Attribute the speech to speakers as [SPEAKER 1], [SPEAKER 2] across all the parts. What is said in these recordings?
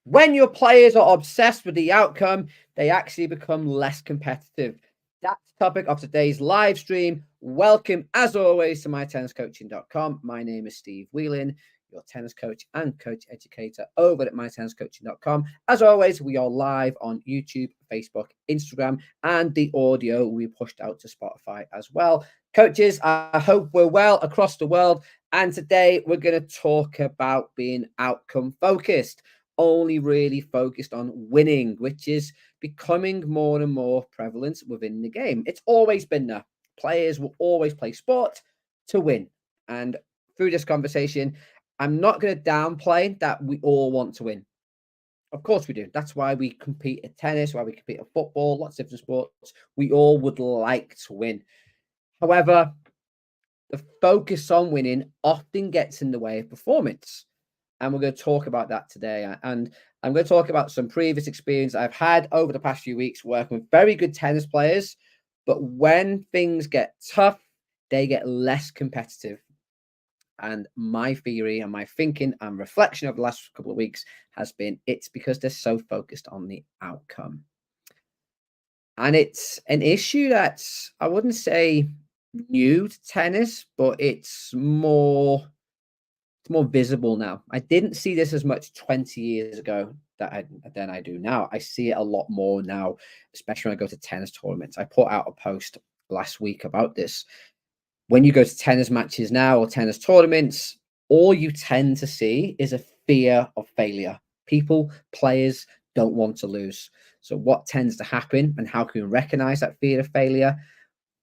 [SPEAKER 1] When your players are obsessed with the outcome, they actually become less competitive. That's the topic of today's live stream. Welcome, as always, to mytenniscoaching.com. My name is Steve Whelan, your tennis coach and coach educator over at mytenniscoaching.com. As always, we are live on YouTube, Facebook, Instagram, and the audio we pushed out to Spotify as well. Coaches, I hope we're well across the world. And today we're going to talk about being outcome focused, only really focused on winning, which is becoming more and more prevalent within the game. It's always been there. Players will always play sport to win. And through this conversation, I'm not going to downplay that we all want to win. Of course we do. That's why we compete at tennis, why we compete at football, lots of different sports. We all would like to win. However, the focus on winning often gets in the way of performance. And we're going to talk about that today. And I'm going to talk about some previous experience I've had over the past few weeks working with very good tennis players. But when things get tough, they get less competitive. And my theory and my thinking and reflection over the last couple of weeks has been it's because they're so focused on the outcome. And it's an issue that's, I wouldn't say new to tennis, but it's more visible now. I didn't see this as much 20 years ago than I do now. I see it a lot more now, especially when I go to tennis tournaments. I put out a post last week about this. When you go to tennis matches now or tennis tournaments, all you tend to see is a fear of failure. Players don't want to lose. So what tends to happen and how can we recognize that fear of failure?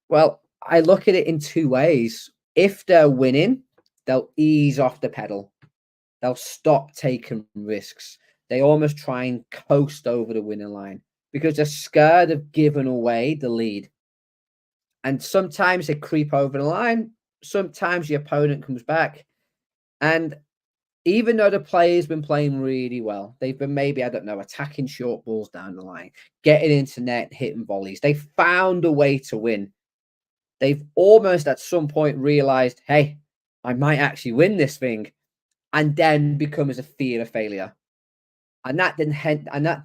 [SPEAKER 1] Well, I look at it in two ways. If they're winning, they'll ease off the pedal. They'll stop taking risks. They almost try and coast over the winning line because they're scared of giving away the lead. And sometimes they creep over the line. Sometimes the opponent comes back. And even though the player's been playing really well, they've been maybe, I don't know, attacking short balls down the line, getting into net, hitting volleys. They found a way to win. They've almost at some point realized, hey, I might actually win this thing, and then becomes a fear of failure. And that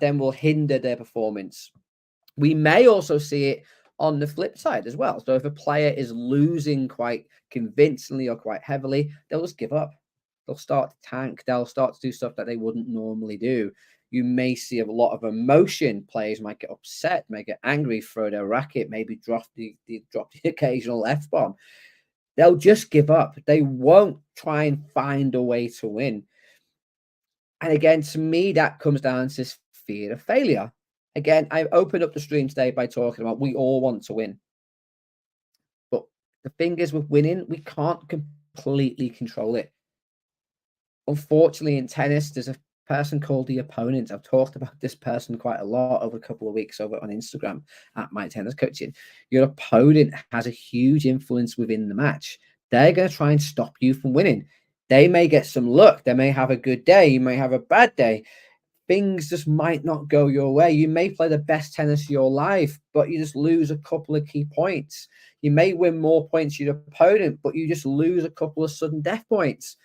[SPEAKER 1] then will hinder their performance. We may also see it on the flip side as well. So if a player is losing quite convincingly or quite heavily, they'll just give up. They'll start to tank. They'll start to do stuff that they wouldn't normally do. You may see a lot of emotion. Players might get upset, may get angry, throw their racket, maybe drop the occasional F-bomb. They'll just give up. They won't try and find a way to win. And again, to me, that comes down to this fear of failure. Again, I opened up the stream today by talking about we all want to win. But the thing is with winning, we can't completely control it. Unfortunately, in tennis, there's a person called the opponent. I've talked about this person quite a lot over a couple of weeks over on Instagram at My Tennis Coaching. Your opponent has a huge influence within the match. They're going to try and stop you from winning. They may get some luck. They may have a good day. You may have a bad day. Things just might not go your way. You may play the best tennis of your life, but you just lose a couple of key points. You may win more points than your opponent, but you just lose a couple of sudden death points.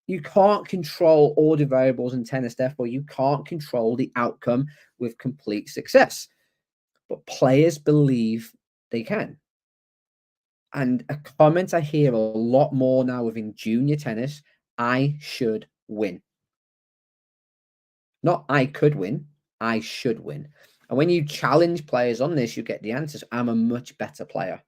[SPEAKER 1] You can't control all the variables in tennis, therefore you can't control the outcome with complete success. But players believe they can. And a comment I hear a lot more now within junior tennis, I should win. Not I could win, I should win. And when you challenge players on this, you get the answers. I'm a much better player.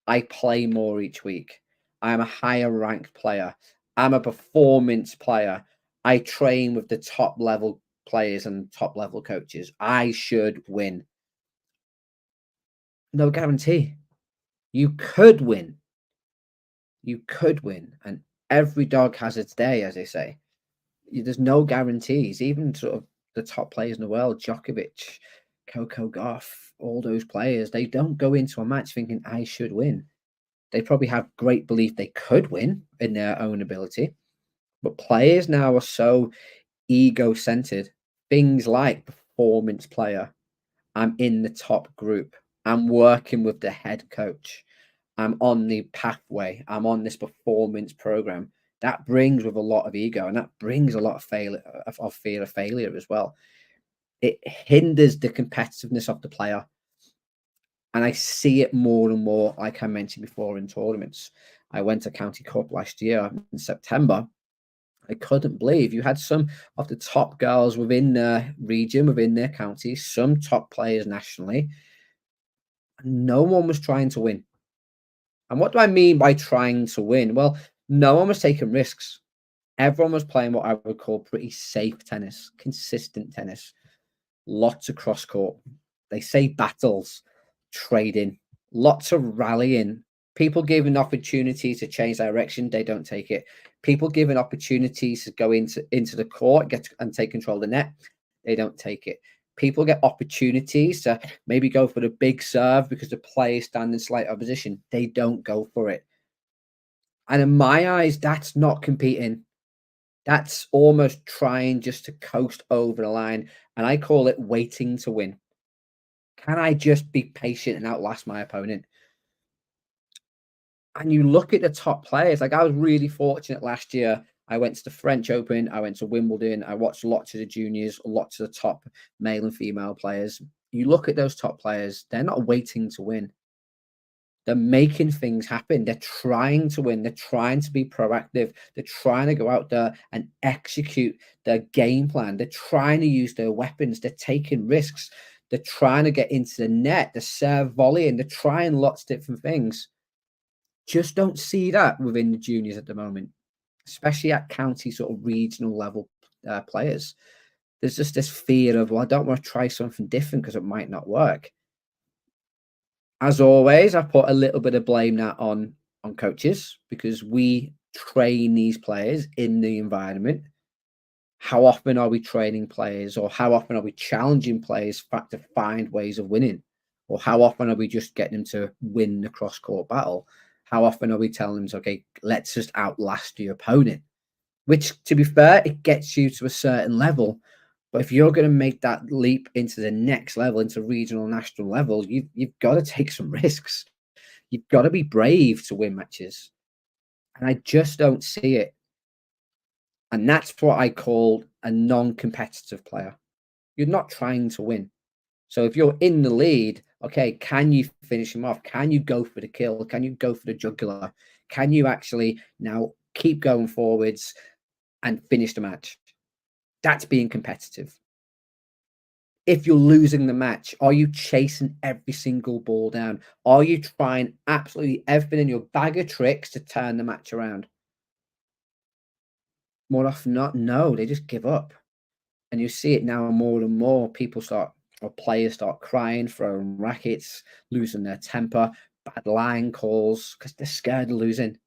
[SPEAKER 1] I play more each week. I'm a higher ranked player. I'm a performance player. I train with the top level players and top level coaches. I should win. No guarantee. You could win. You could win. And every dog has its day, as they say. There's no guarantees. Even sort of the top players in the world, Djokovic, Coco Gauff, all those players, they don't go into a match thinking, I should win. They probably have great belief they could win in their own ability. But players now are so ego-centered. Things like performance player. I'm in the top group. I'm working with the head coach. I'm on the pathway. I'm on this performance program. That brings with a lot of ego, and that brings a lot of failure, of fear of failure as well. It hinders the competitiveness of the player. And I see it more and more, like I mentioned before, in tournaments. I went to County Cup last year in September. I couldn't believe you had some of the top girls within their region, within their county, some top players nationally. No one was trying to win. And what do I mean by trying to win? Well, no one was taking risks. Everyone was playing what I would call pretty safe tennis, consistent tennis, lots of cross court. They say battles, trading, lots of rallying. People given opportunities to change direction, they don't take it. People given opportunities to go into the court, get and take control of the net, they don't take it. People get opportunities to maybe go for the big serve because the player stand in slight opposition. They don't go for it. And in my eyes, that's not competing. That's almost trying just to coast over the line. And I call it waiting to win. Can I just be patient and outlast my opponent? And you look at the top players, like I was really fortunate last year. I went to the French Open, I went to Wimbledon, I watched lots of the juniors, lots of the top male and female players. You look at those top players, they're not waiting to win. They're making things happen. They're trying to win. They're trying to be proactive. They're trying to go out there and execute their game plan. They're trying to use their weapons. They're taking risks. They're trying to get into the net, the serve volley, and they're trying lots of different things. Just don't see that within the juniors at the moment, especially at county sort of regional level players. There's just this fear of, well, I don't want to try something different because it might not work. As always, I put a little bit of blame that on coaches because we train these players in the environment. How often are we training players, or how often are we challenging players to find ways of winning? Or how often are we just getting them to win the cross court battle? How often are we telling them, okay, let's just outlast your opponent? Which, to be fair, it gets you to a certain level. But if you're going to make that leap into the next level, into regional, national level, you've got to take some risks. You've got to be brave to win matches. And I just don't see it. And that's what I call a non-competitive player. You're not trying to win. So if you're in the lead, okay, can you finish him off? Can you go for the kill? Can you go for the jugular? Can you actually now keep going forwards and finish the match? That's being competitive. If you're losing the match, are you chasing every single ball down? Are you trying absolutely everything in your bag of tricks to turn the match around? More often than not, no, they just give up. And you see it now more and more. Players start crying, throwing rackets, losing their temper, bad line calls because they're scared of losing.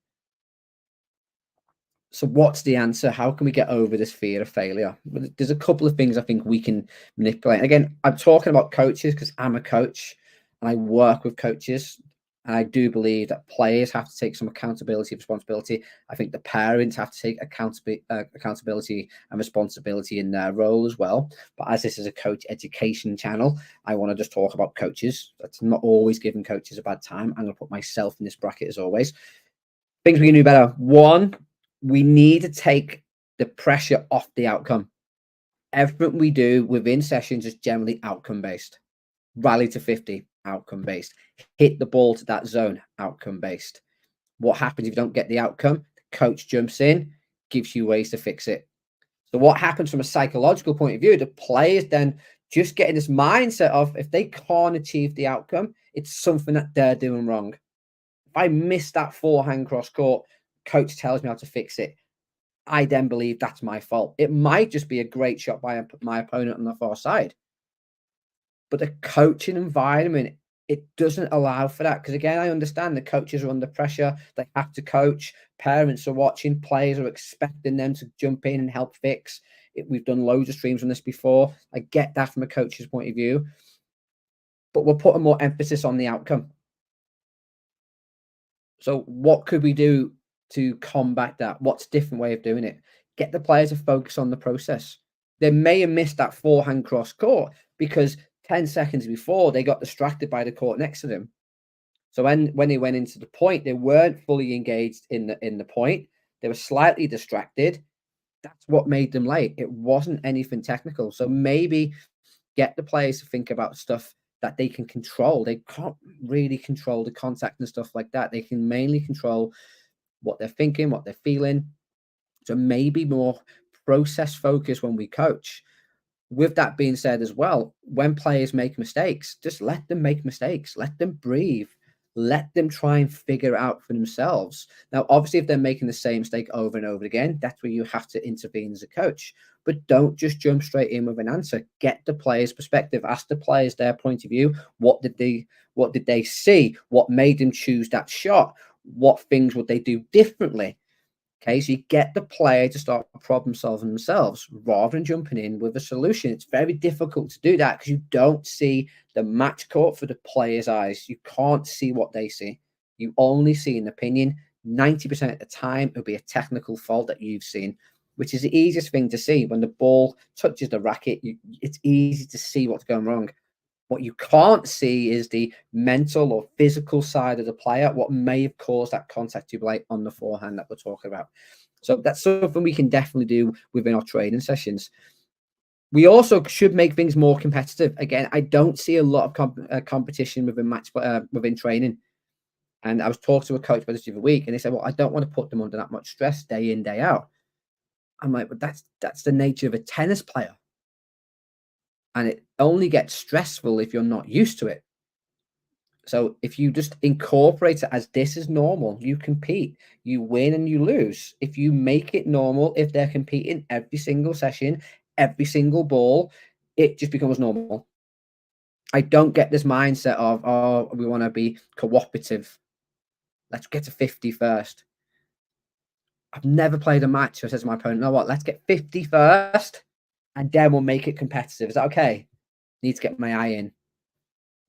[SPEAKER 1] So what's the answer? How can we get over this fear of failure? Well, there's a couple of things I think we can manipulate. Again, I'm talking about coaches because I'm a coach and I work with coaches. And I do believe that players have to take some accountability, responsibility. I think the parents have to take accountability and responsibility in their role as well. But as this is a coach education channel, I want to just talk about coaches. That's not always giving coaches a bad time. I'm going to put myself in this bracket as always. Things we can do better. One, we need to take the pressure off the outcome. Everything we do within sessions is generally outcome based. Rally to 50, outcome based. Hit the ball to that zone, outcome based. What happens if you don't get the outcome? The coach jumps in, gives you ways to fix it. So what happens from a psychological point of view, the players then just get in this mindset of if they can't achieve the outcome, it's something that they're doing wrong. If I miss that forehand cross court, coach tells me how to fix it. I then believe that's my fault. It might just be a great shot by my opponent on the far side. But the coaching environment, it doesn't allow for that. Because again, I understand the coaches are under pressure. They have to coach. Parents are watching. Players are expecting them to jump in and help fix. We've done loads of streams on this before. I get that from a coach's point of view. But we're putting more emphasis on the outcome. So what could we do to combat that? What's a different way of doing it? Get the players to focus on the process. They may have missed that forehand cross court because 10 seconds before they got distracted by the court next to them. So when they went into the point, they weren't fully engaged in the point. They were slightly distracted. That's what made them late. It wasn't anything technical. So maybe get the players to think about stuff that they can control. They can't really control the contact and stuff like that. They can mainly control what they're thinking, what they're feeling. So maybe more process focus when we coach. With that being said as well, when players make mistakes, just let them make mistakes, let them breathe, let them try and figure it out for themselves. Now, obviously, if they're making the same mistake over and over again, that's where you have to intervene as a coach. But don't just jump straight in with an answer. Get the player's perspective. Ask the players their point of view. What did they see? What made them choose that shot? What things would they do differently? Okay, so you get the player to start problem solving themselves rather than jumping in with a solution. It's very difficult to do that because you don't see the match court for the player's eyes. You can't see what they see. You only see an opinion. 90% of the time, it'll be a technical fault that you've seen, which is the easiest thing to see. When the ball touches the racket, it's easy to see what's going wrong. What you can't see is the mental or physical side of the player, what may have caused that contact to be late on the forehand that we're talking about. So that's something we can definitely do within our training sessions. We also should make things more competitive. Again, I don't see a lot of competition within training. And I was talking to a coach about this the other week, and they said, well, I don't want to put them under that much stress day in, day out. I'm like, but that's the nature of a tennis player. And it only gets stressful if you're not used to it. So if you just incorporate it as this is normal, you compete, you win and you lose. If you make it normal, if they're competing every single session, every single ball, it just becomes normal. I don't get this mindset of, oh, we want to be cooperative. Let's get to 50 first. I've never played a match. I said to my opponent, know what, let's get 50 first and then we'll make it competitive. Is that okay? Need to get my eye in.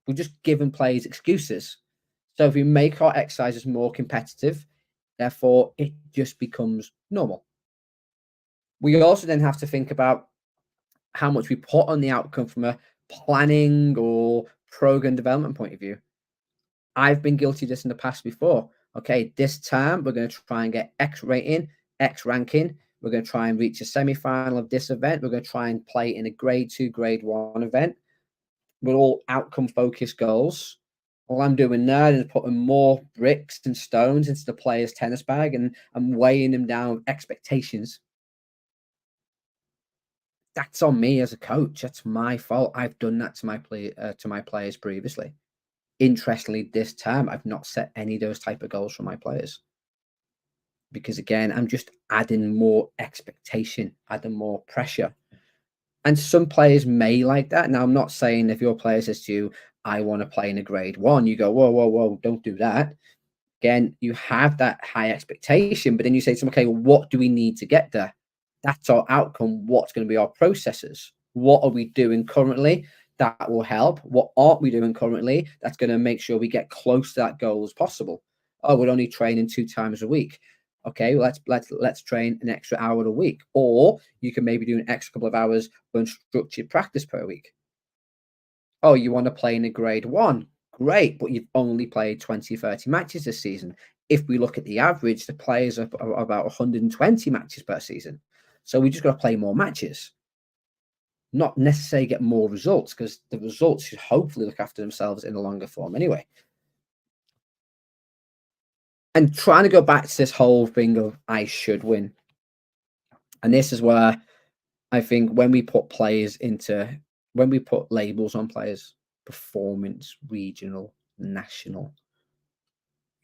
[SPEAKER 1] We're just giving players excuses. So if we make our exercises more competitive, therefore it just becomes normal. We also then have to think about how much we put on the outcome from a planning or program development point of view. I've been guilty of this in the past before. Okay, this term we're going to try and get X rating, X ranking. We're going to try and reach a semi-final of this event. We're going to try and play in a grade 2, grade 1 event. We're all outcome focused goals. All I'm doing now is putting more bricks and stones into the player's tennis bag, and I'm weighing them down with expectations. That's on me as a coach. That's my fault. I've done that to my players previously. Interestingly, this term I've not set any of those type of goals for my players because again, I'm just adding more expectation, adding more pressure. And some players may like that. Now, I'm not saying if your player says to you, I want to play in a grade 1, you go, whoa, whoa, whoa, don't do that. Again, you have that high expectation, but then you say to them, okay, well, what do we need to get there? That's our outcome. What's going to be our processes? What are we doing currently that will help? What aren't we doing currently that's going to make sure we get close to that goal as possible? Oh, we're only training 2 times a week. Okay, well, let's train an extra hour a week, or you can maybe do an extra couple of hours of unstructured practice per week. Oh, you want to play in a grade 1? Great, but you've only played 20, 30 matches this season. If we look at the average, the players are about 120 matches per season. So we just got to play more matches, not necessarily get more results, because the results should hopefully look after themselves in a longer form anyway. And trying to go back to this whole thing of I should win. And this is where I think when we put labels on players, performance, regional, national,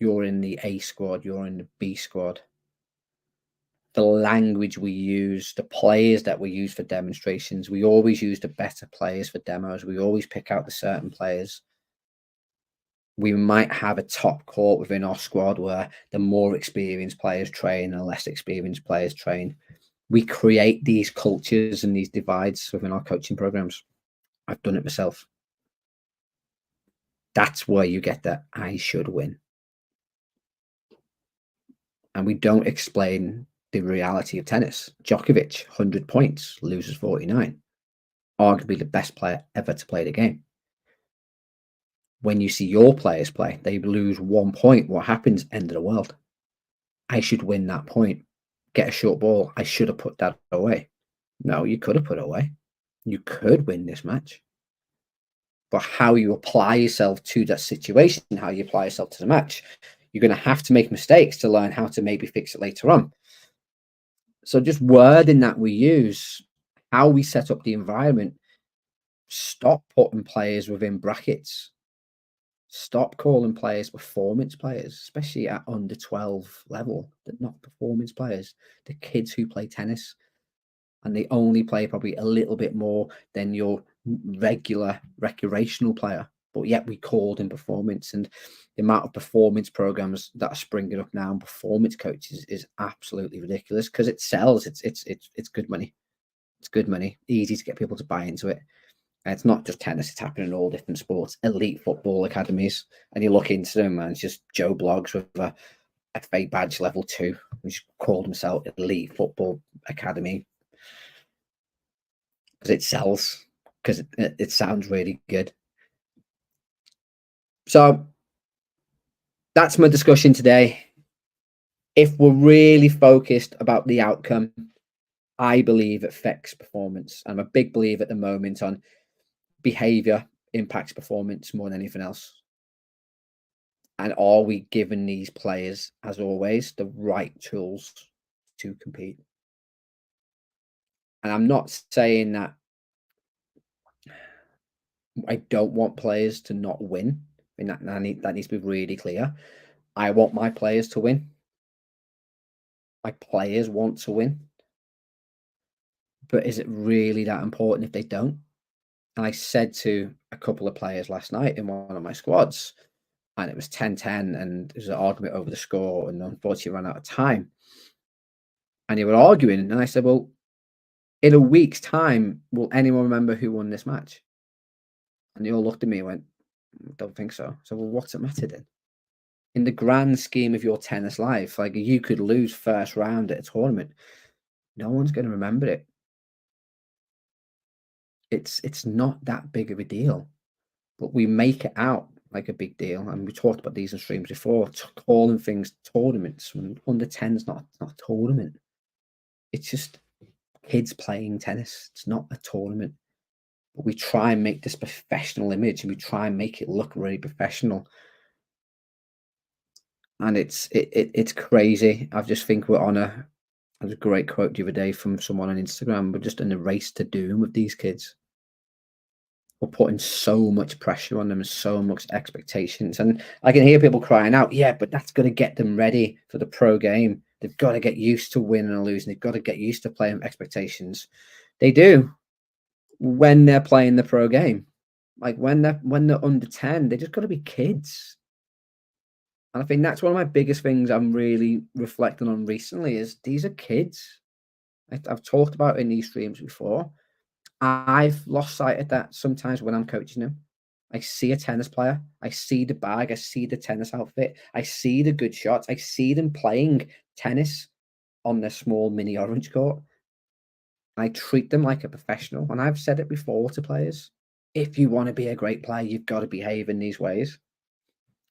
[SPEAKER 1] you're in the A squad, you're in the B squad. The language we use, the players that we use for demonstrations, we always use the better players for demos. We always pick out the certain players. We might have a top court within our squad where the more experienced players train and less experienced players train. We create these cultures and these divides within our coaching programs. I've done it myself. That's where you get that I should win. And we don't explain the reality of tennis. Djokovic, 100 points, loses 49. Arguably the best player ever to play the game. When you see your players play, they lose 1 point. What happens? End of the world. I should win that point. get a short ball. I should have put that away. No, you could have put it away. You could win this match. But how you apply yourself to that situation, how you apply yourself to the match, you're going to have to make mistakes to learn how to maybe fix it later on. So just wording that we use, how we set up the environment, stop putting players within brackets. Stop calling players performance players, especially at under 12 level. They're not performance players. They're kids who play tennis, and they only play probably a little bit more than your regular recreational player. But yet we call them performance, and the amount of performance programs that are springing up now and performance coaches is absolutely ridiculous because it sells. It's good money. It's good money. Easy to get people to buy into it. And it's not just tennis, it's happening in all different sports. Elite football academies, and you look into them, and it's just Joe Blogs with a FA badge level 2, who's called himself Elite Football Academy because it sells, because it sounds really good. So that's my discussion today. If we're really focused about the outcome, I believe it affects performance. I'm a big believer at the moment on behavior impacts performance more than anything else. And are we giving these players, as always, the right tools to compete? And I'm not saying that I don't want players to not win. I mean, that needs to be really clear. I want my players to win. My players want to win. But is it really that important if they don't? And I said to a couple of players last night in one of my squads, and it was 10-10, and there was an argument over the score, and unfortunately ran out of time. And they were arguing, and I said, well, in a week's time, will anyone remember who won this match? And they all looked at me and went, don't think so. So, well, what's it matter then? In the grand scheme of your tennis life, like you could lose first round at a tournament. No one's going to remember it. It's not that big of a deal, but we make it out like a big deal. And we talked about these in streams before, calling things tournaments when under 10's not a tournament. It's just kids playing tennis. It's not a tournament. But we try and make this professional image, and we try and make it look really professional. And it's crazy. I just think we're on a there's a great quote the other day from someone on Instagram. We're just in a race to doom with these kids. We're putting so much pressure on them and so much expectations. And I can hear people crying out, yeah, but that's going to get them ready for the pro game. They've got to get used to winning and losing. They've got to get used to playing expectations. They do when they're playing the pro game. Like when they're under 10, they just got to be kids. And I think that's one of my biggest things I'm really reflecting on recently is these are kids. I've talked about it in these streams before. I've lost sight of that sometimes when I'm coaching them. I see a tennis player, I see the bag, I see the tennis outfit, I see the good shots, I see them playing tennis on their small mini orange court. I treat them like a professional. And I've said it before to players. If you want to be a great player, you've got to behave in these ways.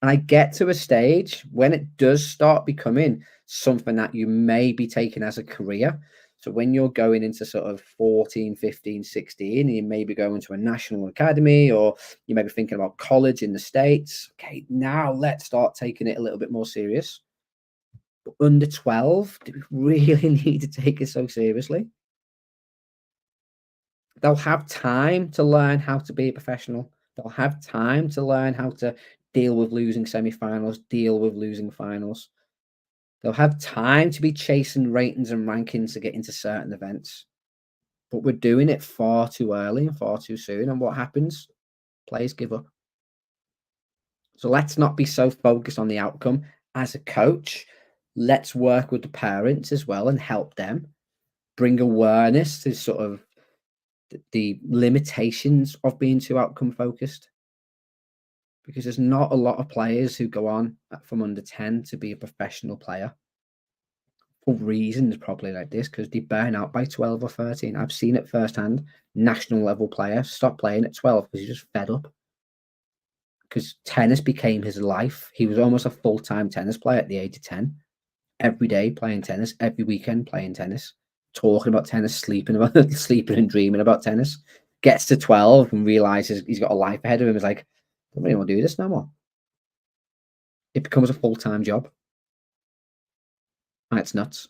[SPEAKER 1] And I get to a stage when it does start becoming something that you may be taking as a career. So when you're going into sort of 14, 15, 16, and you may be going to a national academy, or you may be thinking about college in the States. Okay, now let's start taking it a little bit more serious. But under 12, do we really need to take it so seriously? They'll have time to learn how to be a professional. They'll have time to learn how to deal with losing semi-finals, deal with losing finals. They'll have time to be chasing ratings and rankings to get into certain events. But we're doing it far too early and far too soon. And what happens? Players give up. So let's not be so focused on the outcome. As a coach, let's work with the parents as well and help them bring awareness to sort of the limitations of being too outcome focused, because there's not a lot of players who go on from under 10 to be a professional player for reasons probably like this, because they burn out by 12 or 13. I've seen it firsthand. National level player stop playing at 12 because he's just fed up, because tennis became his life. He was almost a full-time tennis player at the age of 10. every day playing tennis, every weekend playing tennis, talking about tennis, sleeping about sleeping and dreaming about tennis. Gets to 12 and realizes he's got a life ahead of him. He's like, I don't really want to do this no more. It becomes a full-time job. And it's nuts.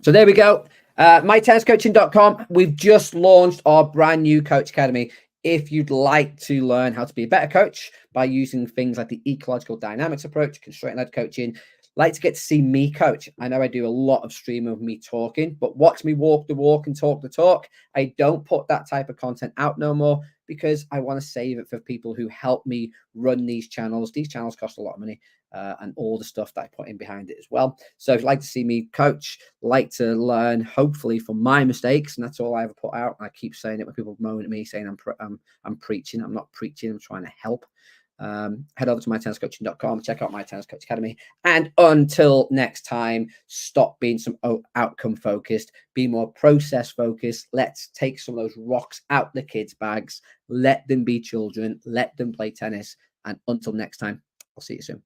[SPEAKER 1] So there we go. mytenniscoaching.com. We've just launched our brand new Coach Academy. If you'd like to learn how to be a better coach by using things like the ecological dynamics approach, constraint-led coaching, like to get to see me coach. I know I do a lot of streaming of me talking, but watch me walk the walk and talk the talk. I don't put that type of content out no more because I want to save it for people who help me run these channels. These channels cost a lot of money. And all the stuff that I put in behind it as well. So if you'd like to see me coach, like to learn, hopefully from my mistakes, and that's all I ever put out. I keep saying it when people moan at me, saying I'm preaching. I'm not preaching. I'm trying to help. Head over to mytenniscoaching.com, check out my tennis coach academy, and until next time, stop being some outcome focused, be more process focused. Let's take some of those rocks out the kids' bags, let them be children, let them play tennis, and until next time, I'll see you soon.